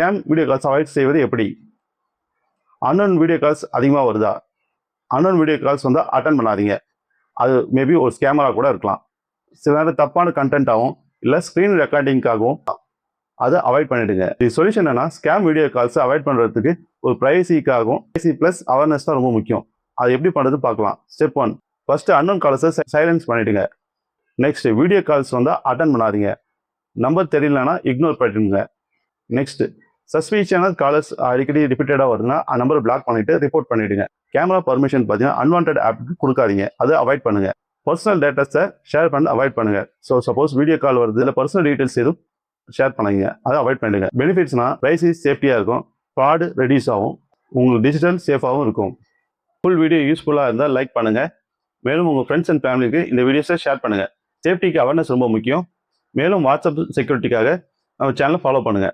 Scam video calls avoid செய்வது எப்படி? Unknown video calls அதிகமாக வருதா? அன்னோன் வீடியோ கால்ஸ் வந்து அட்டன் பண்ணாதீங்க. அது மேபி ஒரு ஸ்கேமராக கூட இருக்கலாம். சில நேரம் தப்பான கண்டென்ட்டாகவும் இல்லை ஸ்க்ரீன் ரெக்கார்டிங்காகவும் அதை அவாய்ட் பண்ணிடுங்க. இது சொல்யூஷன் என்னன்னா, ஸ்கேம் வீடியோ கால்ஸை அவாய்ட் பண்ணுறதுக்கு ஒரு ப்ரைவசிக்காகவும் ப்ரைவசி ப்ளஸ் அவேர்னஸ் தான் ரொம்ப முக்கியம். அது எப்படி பண்ணுறது பார்க்கலாம். ஸ்டெப் 1, ஃபர்ஸ்ட் அன்னோன் கால்ஸை சைலன்ஸ் பண்ணிடுங்க. நெக்ஸ்ட் வீடியோ கால்ஸ் வந்து அட்டன் பண்ணாதீங்க. நம்பர் தெரியலனா இக்னோர் பண்ணிடுங்க. நெக்ஸ்ட் சஸ்பீஷியஸ் காலர்ஸ் அடிக்கடி ரிப்பீட்டடாக வருதுன்னா அந்த நம்பரை பிளாக் பண்ணிட்டு ரிப்போர்ட் பண்ணிடுங்க. கேமரா பர்மிஷன் பார்த்தீங்கன்னா அன்வான்ட் ஆப்புக்கு கொடுக்காதீங்க. அதை அவாய்ட் பண்ணுங்க. பர்சனல் டேட்டாஸை ஷேர் பண்ண அவாய்ட் பண்ணுங்க. ஸோ சப்போஸ் வீடியோ கால் வருது இல்லை பர்சனல் டீட்டெயில்ஸ் எதுவும் ஷேர் பண்ணுங்க, அதை அவாய்ட் பண்ணிடுங்க. பெனிஃபிட்ஸ்னா பிரைவசி சேஃப்டியாக இருக்கும், ஃப்ராடு ரெடியூஸ் ஆகும், உங்களுக்கு டிஜிட்டல் சேஃபாகவும் இருக்கும். ஃபுல் வீடியோ யூஸ்ஃபுல்லாக இருந்தால் லைக் பண்ணுங்க. மேலும் உங்கள் ஃப்ரெண்ட்ஸ் அண்ட் ஃபேமிலிக்கு இந்த வீடியோஸை ஷேர் பண்ணுங்க. சேஃப்டிக்கு அவேர்னஸ் ரொம்ப முக்கியம். மேலும் வாட்ஸ்அப் செக்யூரிட்டிக்காக நம்ம சேனலை ஃபாலோ பண்ணுங்க.